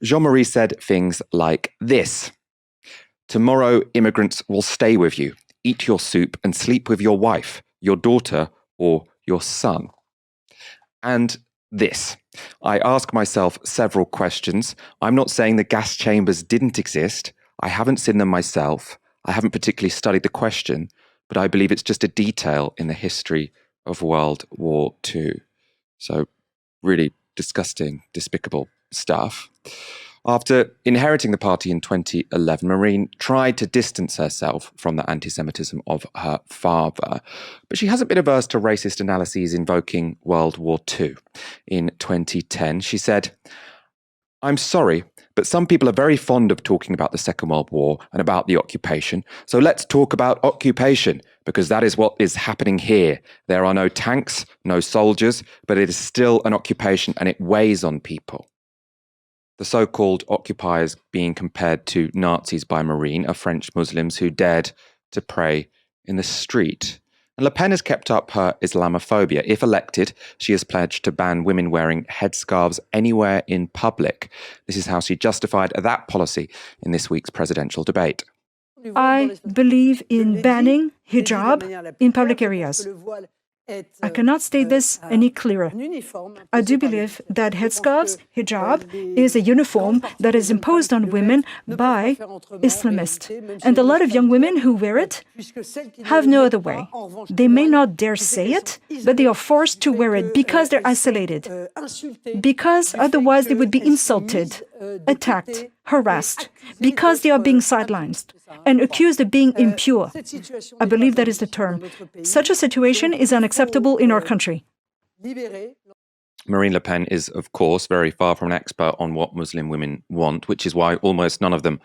Jean-Marie said things like this: "Tomorrow, immigrants will stay with you, eat your soup and sleep with your wife, your daughter, or your son." And this: "I ask myself several questions. I'm not saying the gas chambers didn't exist. I haven't seen them myself. I haven't particularly studied the question, but I believe it's just a detail in the history of World War II." So really disgusting, despicable stuff. After inheriting the party in 2011, Marine tried to distance herself from the anti-Semitism of her father, but she hasn't been averse to racist analyses invoking World War II. In 2010, she said, "I'm sorry, but some people are very fond of talking about the Second World War and about the occupation, so let's talk about occupation, because that is what is happening here. There are no tanks, no soldiers, but it is still an occupation and it weighs on people." The so-called occupiers being compared to Nazis by Marine are French Muslims who dared to pray in the street. And Le Pen has kept up her Islamophobia. If elected, she has pledged to ban women wearing headscarves anywhere in public. This is how she justified that policy in this week's presidential debate. I believe in banning hijab in public areas. I cannot state this any clearer. I do believe that headscarves, hijab, is a uniform that is imposed on women by Islamists. And a lot of young women who wear it have no other way. They may not dare say it, but they are forced to wear it because they're isolated. Because otherwise they would be insulted, attacked, harassed, because they are being sidelined and accused of being impure. I believe that is the term. Such a situation is unacceptable in our country. Marine Le Pen is, of course, very far from an expert on what Muslim women want, which is why almost none of them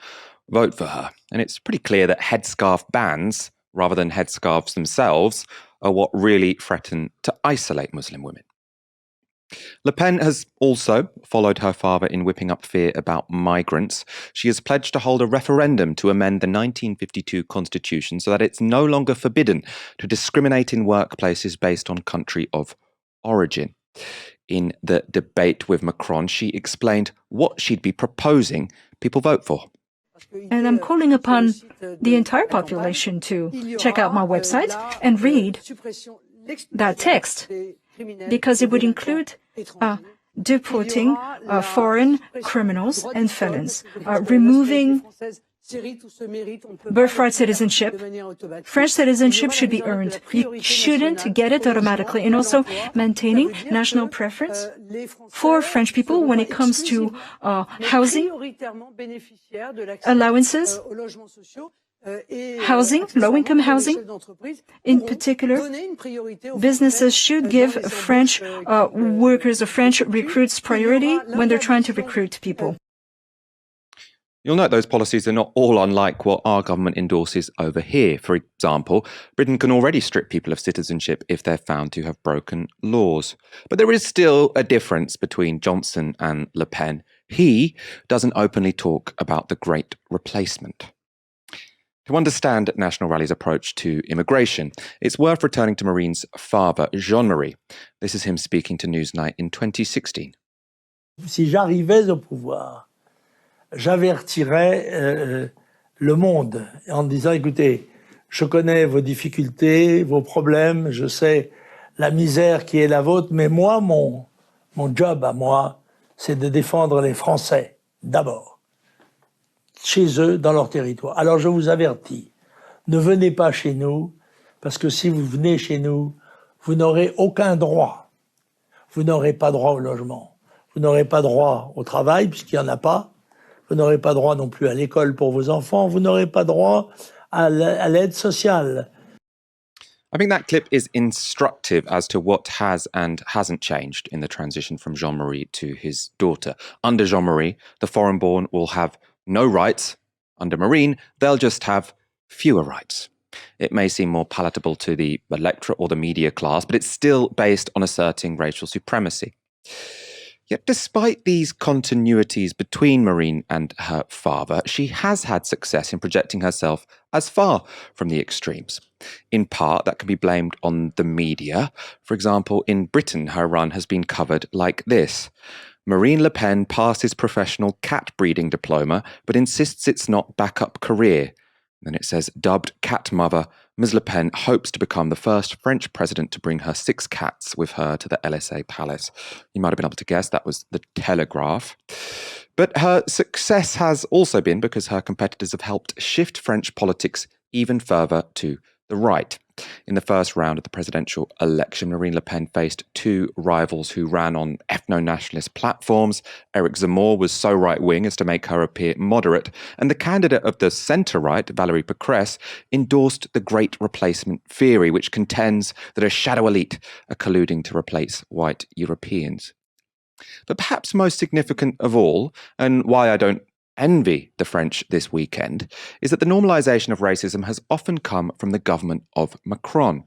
vote for her. And it's pretty clear that headscarf bans, rather than headscarves themselves, are what really threaten to isolate Muslim women. Le Pen has also followed her father in whipping up fear about migrants. She has pledged to hold a referendum to amend the 1952 constitution so that it's no longer forbidden to discriminate in workplaces based on country of origin. In the debate with Macron, she explained what she'd be proposing people vote for. And I'm calling upon the entire population to check out my website and read that text, because it would include deporting foreign criminals and felons, removing birthright citizenship. French citizenship should be earned. You shouldn't get it automatically. And also maintaining national preference for French people when it comes to housing, allowances, housing, low-income housing. In particular, businesses should give French workers or French recruits priority when they're trying to recruit people. You'll note those policies are not all unlike what our government endorses over here. For example, Britain can already strip people of citizenship if they're found to have broken laws. But there is still a difference between Johnson and Le Pen. He doesn't openly talk about the Great Replacement. To understand National Rally's approach to immigration, it's worth returning to Marine's father, Jean-Marie. This is him speaking to Newsnight in 2016. Si j'arrivais au pouvoir, j'avertirais le monde en disant, écoutez, je connais vos difficultés, vos problèmes, je sais la misère qui est la vôtre, mais moi, mon job à moi, c'est de défendre les Français, d'abord. Chez eux, dans leur territoire. Alors je vous avertis, ne venez pas chez nous, parce que si vous venez chez nous, vous n'aurez aucun droit. Vous n'aurez pas droit au logement. Vous n'aurez pas droit au travail, puisqu'il n'y en a pas. Vous n'aurez pas droit non plus à l'école pour vos enfants. Vous n'aurez pas droit à l'aide sociale. I think that clip is instructive as to what has and hasn't changed in the transition from Jean-Marie to his daughter. Under Jean-Marie, the foreign-born will have no rights. Under Marine, they'll just have fewer rights. It may seem more palatable to the electorate or the media class, but it's still based on asserting racial supremacy. Yet despite these continuities between Marine and her father, she has had success in projecting herself as far from the extremes. In part, that can be blamed on the media. For example, in Britain, her run has been covered like this. Marine Le Pen passes professional cat breeding diploma, but insists it's not backup career. Then it says, dubbed cat mother, Ms. Le Pen hopes to become the first French president to bring her 6 cats with her to the Élysée Palace. You might have been able to guess that was the Telegraph. But her success has also been because her competitors have helped shift French politics even further to the right. In the first round of the presidential election, Marine Le Pen faced 2 rivals who ran on ethno-nationalist platforms. Eric Zemmour was so right-wing as to make her appear moderate, and the candidate of the centre-right, Valérie Pécresse, endorsed the Great Replacement theory, which contends that a shadow elite are colluding to replace white Europeans. But perhaps most significant of all, and why I don't envy the French this weekend is that the normalisation of racism has often come from the government of Macron.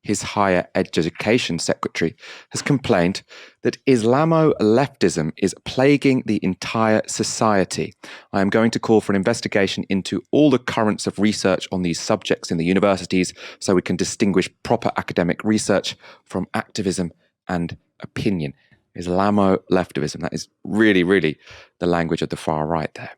His higher education secretary has complained that Islamo-leftism is plaguing the entire society. I am going to call for an investigation into all the currents of research on these subjects in the universities so we can distinguish proper academic research from activism and opinion. Islamo-leftivism, that is really, really the language of the far right there.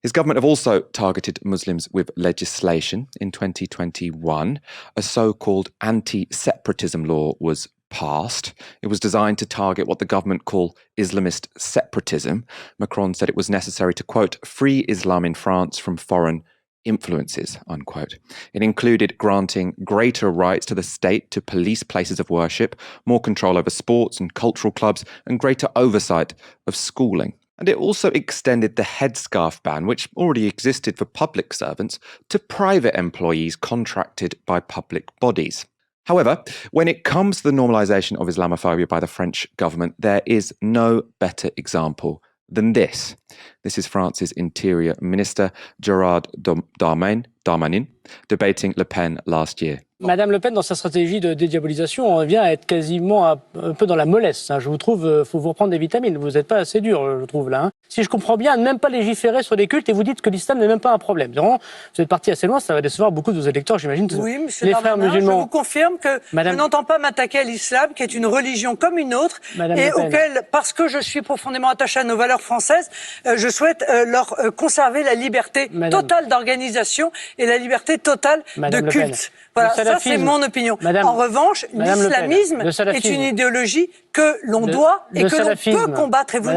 His government have also targeted Muslims with legislation. In 2021, a so-called anti-separatism law was passed. It was designed to target what the government call Islamist separatism. Macron said it was necessary to, quote, free Islam in France from foreign influences, unquote. It included granting greater rights to the state to police places of worship, more control over sports and cultural clubs, and greater oversight of schooling. And it also extended the headscarf ban, which already existed for public servants, to private employees contracted by public bodies. However, when it comes to the normalisation of Islamophobia by the French government, there is no better example than this. This is France's Interior Minister, Gérald Darmanin, debating Le Pen last year. Madame Le Pen, dans sa stratégie de dédiabolisation, on revient à être quasiment un peu dans la mollesse. Je vous trouve, faut vous reprendre des vitamines. Vous n'êtes pas assez dur, je trouve, là. Si je comprends bien, même pas légiférer sur des cultes et vous dites que l'islam n'est même pas un problème. Vraiment, vous êtes parti assez loin, ça va décevoir beaucoup de vos électeurs, j'imagine. Oui, monsieur les Darmanin, frères musulmans. je vous confirme que je n'entends pas m'attaquer à l'islam, qui est une religion comme une autre, et auquel, parce que je suis profondément attaché à nos valeurs françaises, je souhaite leur conserver la liberté totale d'organisation et la liberté totale de culte. Voilà, ça c'est mon opinion. En revanche, l'islamisme est une idéologie que l'on doit et que l'on peut combattre. Et vous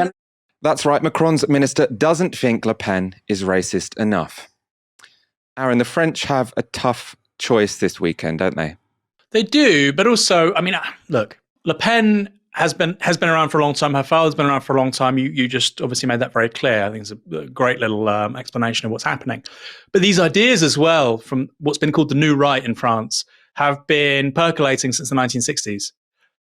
That's right, Macron's minister doesn't think Le Pen is racist enough. Aaron, the French have a tough choice this weekend, don't they? They do, but also, I mean, look, Le Pen has been around for a long time. Her father's been around for a long time. You just obviously made that very clear. I think it's a great little explanation of what's happening. But these ideas as well, from what's been called the New Right in France, have been percolating since the 1960s.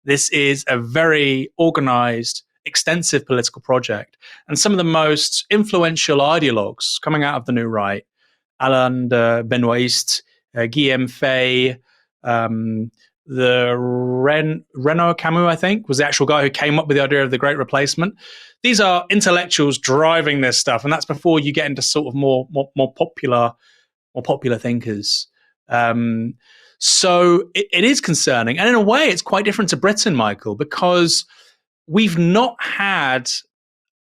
This is a very organized, extensive political project. And some of the most influential ideologues coming out of the New Right, Alain de Benoist, Guillaume Fay, Renaud Camus, I think, was the actual guy who came up with the idea of the Great Replacement. These are intellectuals driving this stuff, and that's before you get into sort of more popular thinkers. So it is concerning, and in a way, it's quite different to Britain, Michael, because we've not had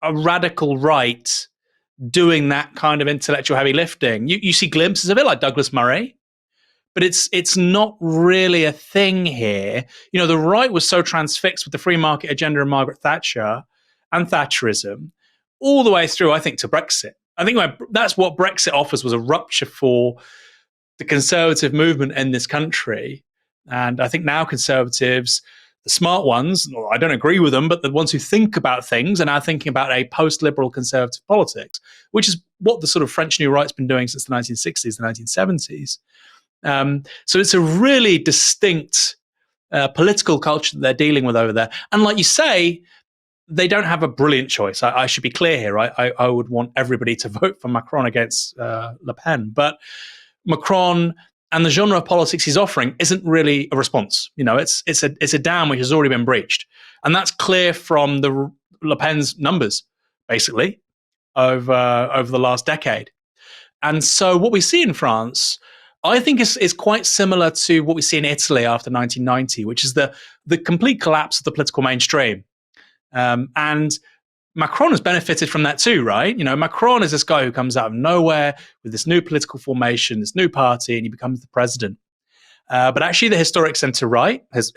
a radical right doing that kind of intellectual heavy lifting. You see glimpses of it, like Douglas Murray. But it's not really a thing here. You know, the right was so transfixed with the free market agenda of Margaret Thatcher and Thatcherism all the way through, I think, to Brexit. I think that's what Brexit offers, was a rupture for the conservative movement in this country. And I think now conservatives, the smart ones, I don't agree with them, but the ones who think about things are now thinking about a post-liberal conservative politics, which is what the sort of French New Right's been doing since the 1960s, the 1970s. So it's a really distinct political culture that they're dealing with over there. And like you say, they don't have a brilliant choice. I should be clear here. I would want everybody to vote for Macron against Le Pen. But Macron and the genre of politics he's offering isn't really a response. You know, it's a dam which has already been breached. And that's clear from the Le Pen's numbers, basically, over the last decade. And so what we see in France, I think is quite similar to what we see in Italy after 1990, which is the complete collapse of the political mainstream. And Macron has benefited from that too, right? You know, Macron is this guy who comes out of nowhere with this new political formation, this new party, and he becomes the president. But actually the historic centre-right has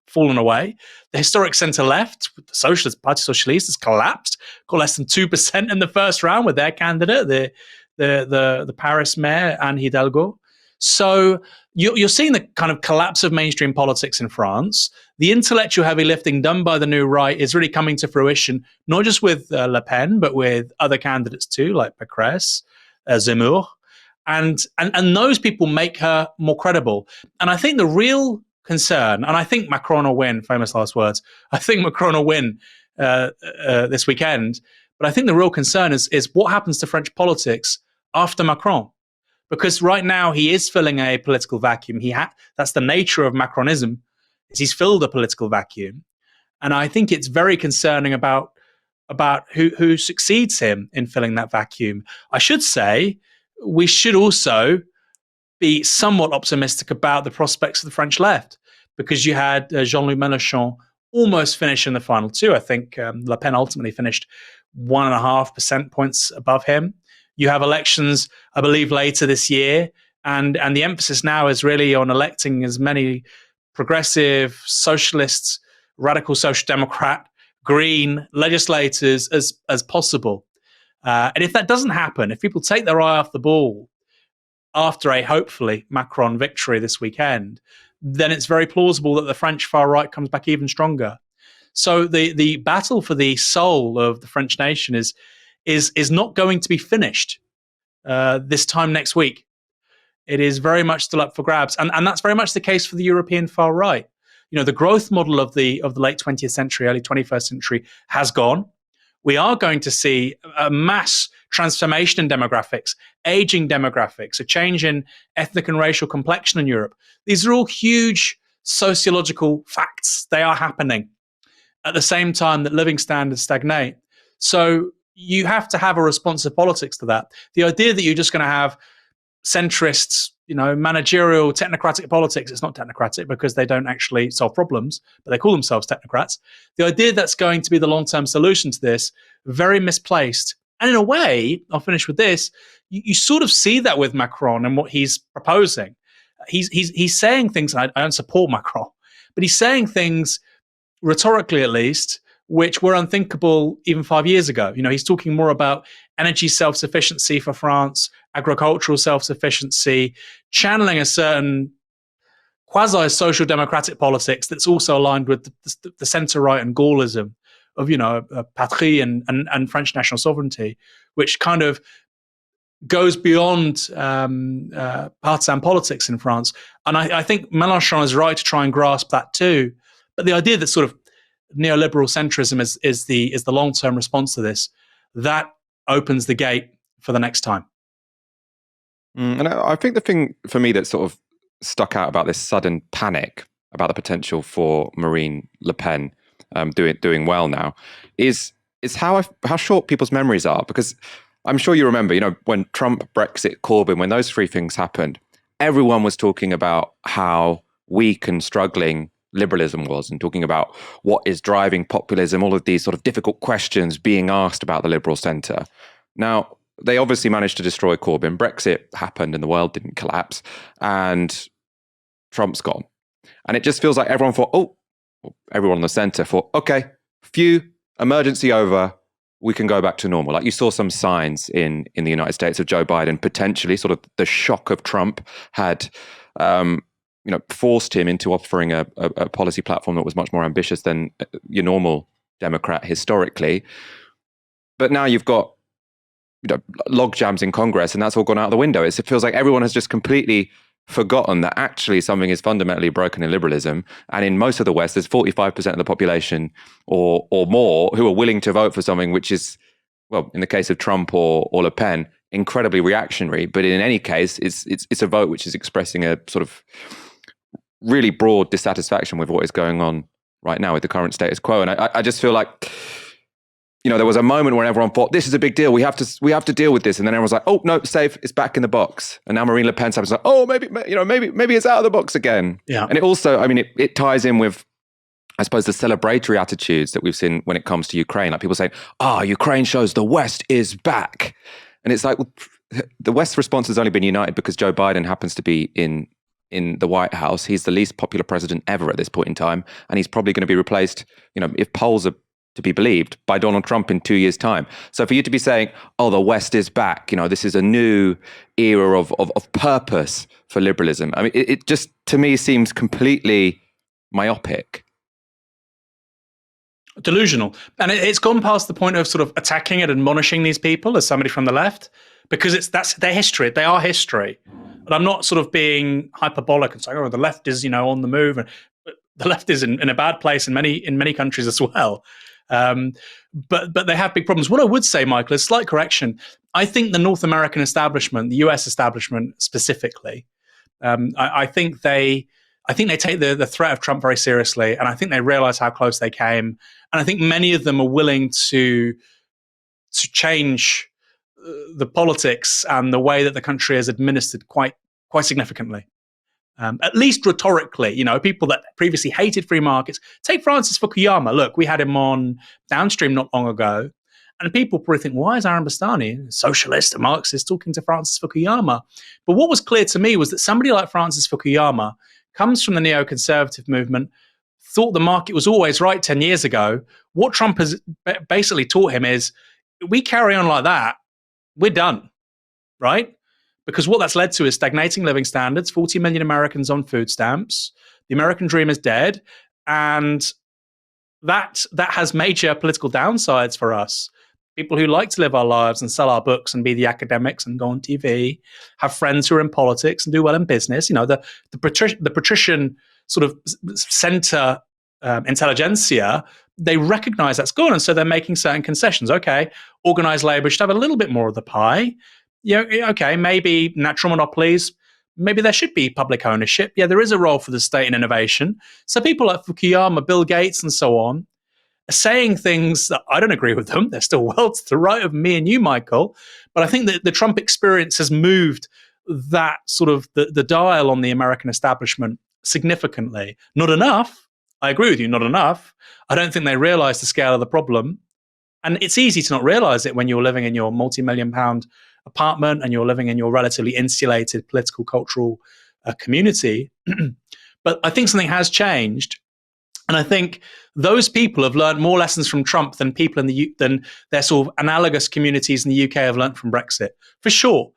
fallen away. The historic centre-left, the Socialist Parti Socialiste, has collapsed, got less than 2% in the first round with their candidate, the Paris mayor, Anne Hidalgo. So you're seeing the kind of collapse of mainstream politics in France. The intellectual heavy lifting done by the New Right is really coming to fruition, not just with Le Pen, but with other candidates too, like Pécresse, Zemmour. And those people make her more credible. And I think the real concern, and I think Macron will win, famous last words, I think Macron will win this weekend. But I think the real concern is what happens to French politics after Macron. Because right now he is filling a political vacuum. That's the nature of Macronism, is he's filled a political vacuum. And I think it's very concerning about who succeeds him in filling that vacuum. I should say we should also be somewhat optimistic about the prospects of the French left, because you had Jean-Luc Mélenchon almost finish in the final two. I think Le Pen ultimately finished 1.5 percentage points above him. You have elections, I believe, later this year, and the emphasis now is really on electing as many progressive, socialists, radical social democrat, green legislators as possible. And if that doesn't happen, if people take their eye off the ball after a hopefully Macron victory this weekend, then it's very plausible that the French far right comes back even stronger. So the battle for the soul of the French nation is not going to be finished this time next week. It is very much still up for grabs, and that's very much the case for the European far right. You know, the growth model of the late 20th century, early 21st century has gone. We are going to see a mass transformation in demographics, aging demographics, a change in ethnic and racial complexion in Europe. These are all huge sociological facts. They are happening at the same time that living standards stagnate. So you have to have a responsive politics to that. The idea that you're just going to have centrists, managerial, technocratic politics, it's not technocratic because they don't actually solve problems, but they call themselves technocrats. The idea that's going to be the long-term solution to this, very misplaced. And in a way, I'll finish with this, you sort of see that with Macron and what he's proposing. He's saying things, I don't support Macron, but he's saying things, rhetorically at least, which were unthinkable even 5 years ago. He's talking more about energy self-sufficiency for France, agricultural self-sufficiency, channeling a certain quasi-social democratic politics that's also aligned with the centre-right and Gaullism of, patrie and French national sovereignty, which kind of goes beyond partisan politics in France. And I think Mélenchon is right to try and grasp that too. But the idea that sort of neoliberal centrism is the long-term response to this, that opens the gate for the next time. And I think the thing for me that sort of stuck out about this sudden panic about the potential for Marine Le Pen doing well now is how short people's memories are. Because I'm sure you remember, when Trump, Brexit, Corbyn, when those three things happened, everyone was talking about how weak and struggling liberalism was, and talking about what is driving populism, all of these sort of difficult questions being asked about the liberal centre. Now, they obviously managed to destroy Corbyn. Brexit happened and the world didn't collapse, and Trump's gone. And it just feels like everyone on the centre thought, okay, phew, emergency over, we can go back to normal. Like you saw some signs in the United States of Joe Biden, potentially sort of the shock of Trump had forced him into offering a policy platform that was much more ambitious than your normal Democrat historically. But now you've got log jams in Congress, and that's all gone out the window. It feels like everyone has just completely forgotten that actually something is fundamentally broken in liberalism. And in most of the West, there's 45% of the population or more who are willing to vote for something which is, well, in the case of Trump or Le Pen, incredibly reactionary. But in any case, it's a vote which is expressing a sort of really broad dissatisfaction with what is going on right now with the current status quo. And I just feel like, there was a moment where everyone thought, this is a big deal. We have to deal with this. And then everyone's like, oh, no, safe. It's back in the box. And now Marine Le Pen's like, oh, maybe it's out of the box again. Yeah. And it also, it ties in with, I suppose, the celebratory attitudes that we've seen when it comes to Ukraine. Like people saying, Ukraine shows the West is back. And it's like, the West's response has only been united because Joe Biden happens to be in the White House. He's the least popular president ever at this point in time. And he's probably going to be replaced, if polls are to be believed, by Donald Trump in 2 years' time. So for you to be saying, the West is back, this is a new era of purpose for liberalism. It just, to me, seems completely myopic. Delusional. And it's gone past the point of sort of attacking and admonishing these people as somebody from the left, because that's their history. They are history. But I'm not sort of being hyperbolic and saying, the left is, on the move. And the left is in a bad place in many countries as well. But they have big problems. What I would say, Michael, is slight correction. I think the North American establishment, the US establishment specifically, I think they take the threat of Trump very seriously, and I think they realize how close they came. And I think many of them are willing to change the politics and the way that the country is administered quite significantly. At least rhetorically, people that previously hated free markets. Take Francis Fukuyama. Look, we had him on Downstream not long ago, and people probably think, why is Aaron Bastani, a socialist, a Marxist, talking to Francis Fukuyama? But what was clear to me was that somebody like Francis Fukuyama comes from the neoconservative movement, thought the market was always right 10 years ago. What Trump has basically taught him is, we carry on like that, we're done, right? Because what that's led to is stagnating living standards, 40 million Americans on food stamps, the American dream is dead, and that has major political downsides for us. People who like to live our lives and sell our books and be the academics and go on TV, have friends who are in politics and do well in business. The patrician sort of center intelligentsia, they recognize that's gone, and so they're making certain concessions. Okay, organized labor should have a little bit more of the pie. Okay, maybe natural monopolies, maybe there should be public ownership. Yeah, there is a role for the state in innovation. So people like Fukuyama, Bill Gates, and so on are saying things that I don't agree with them. They're still well to the right of me and you, Michael. But I think that the Trump experience has moved that sort of the dial on the American establishment significantly. Not enough. I agree with you, not enough. I don't think they realize the scale of the problem. And it's easy to not realize it when you're living in your multi-million-pound apartment and you're living in your relatively insulated political, cultural community. But I think something has changed. And I think those people have learned more lessons from Trump than people than their sort of analogous communities in the UK have learned from Brexit, for sure.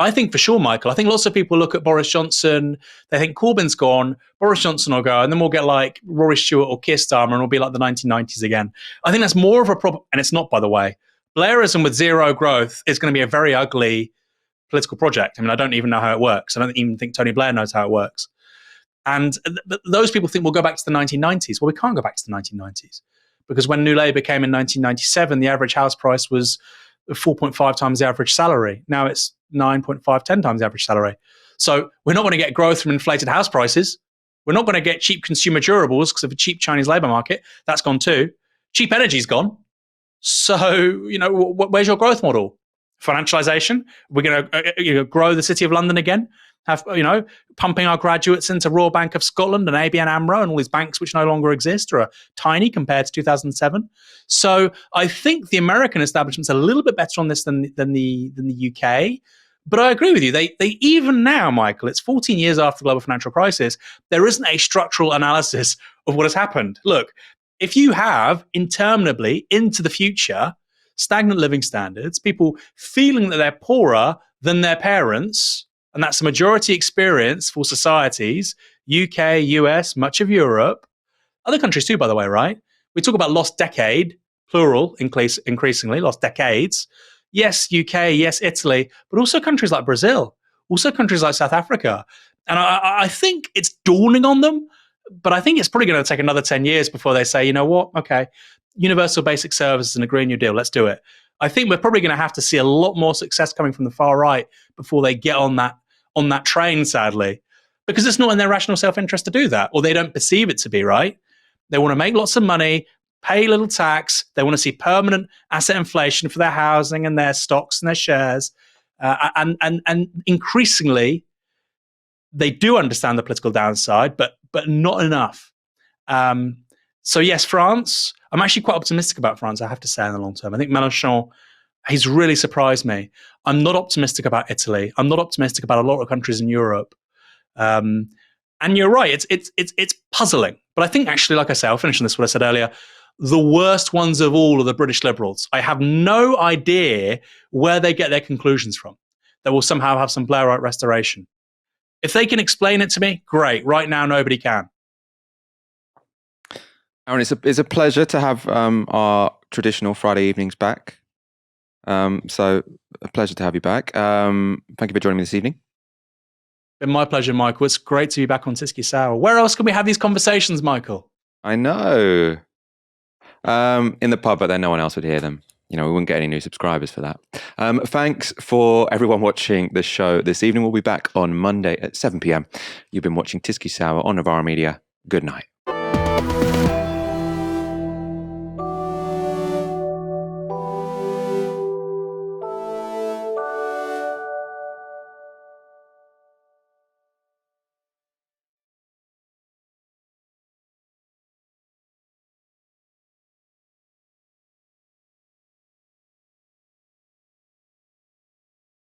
I think for sure, Michael. I think lots of people look at Boris Johnson, they think Corbyn's gone, Boris Johnson will go, and then we'll get like Rory Stewart or Keir Starmer, and it'll be like the 1990s again. I think that's more of a problem, and it's not, by the way. Blairism with zero growth is going to be a very ugly political project. I mean, I don't even know how it works. I don't even think Tony Blair knows how it works. And those people think we'll go back to the 1990s. Well, we can't go back to the 1990s because when New Labour came in 1997, the average house price was 4.5 times the average salary. Now it's 9.5, 10 times the average salary. So we're not going to get growth from inflated house prices. We're not going to get cheap consumer durables because of a cheap Chinese labour market. That's gone too. Cheap energy's gone. So, where's your growth model? Financialization? We're going to grow the City of London again? Have, pumping our graduates into Royal Bank of Scotland and ABN AMRO and all these banks which no longer exist or are tiny compared to 2007. So I think the American establishment's a little bit better on this than the UK. But I agree with you. They even now, Michael, it's 14 years after the global financial crisis, there isn't a structural analysis of what has happened. Look, if you have interminably into the future stagnant living standards, people feeling that they're poorer than their parents, and that's a majority experience for societies, UK, US, much of Europe, other countries too, by the way, right? We talk about lost decade, plural, increasingly, lost decades. Yes, UK, yes, Italy, but also countries like Brazil, also countries like South Africa. And I think it's dawning on them, but I think it's probably going to take another 10 years before they say, you know what, okay, universal basic services and a Green New Deal, let's do it. I think we're probably going to have to see a lot more success coming from the far right before they get on that train, sadly, because it's not in their rational self-interest to do that, or they don't perceive it to be, right? They want to make lots of money, pay little tax. They want to see permanent asset inflation for their housing and their stocks and their shares. And increasingly, they do understand the political downside, but not enough. So yes, France, I'm actually quite optimistic about France, I have to say, in the long term. I think Mélenchon, he's really surprised me. I'm not optimistic about Italy. I'm not optimistic about a lot of countries in Europe. And you're right, it's puzzling. But I think actually, like I say, I'll finish on this, what I said earlier, the worst ones of all are the British Liberals. I have no idea where they get their conclusions from. They will somehow have some Blairite restoration. If they can explain it to me, great. Right now, nobody can. Aaron, it's a pleasure to have our traditional Friday evenings back. So a pleasure to have you back. Thank you for joining me this evening. Been my pleasure, Michael. It's great to be back on Tysky Sour. Where else can we have these conversations, Michael? I know. in the pub, but then no one else would hear them. We wouldn't get any new subscribers for that. Thanks for everyone watching the show this evening. We'll be back on Monday at 7 p.m. You've been watching Tysky Sour on Novara Media. Good night.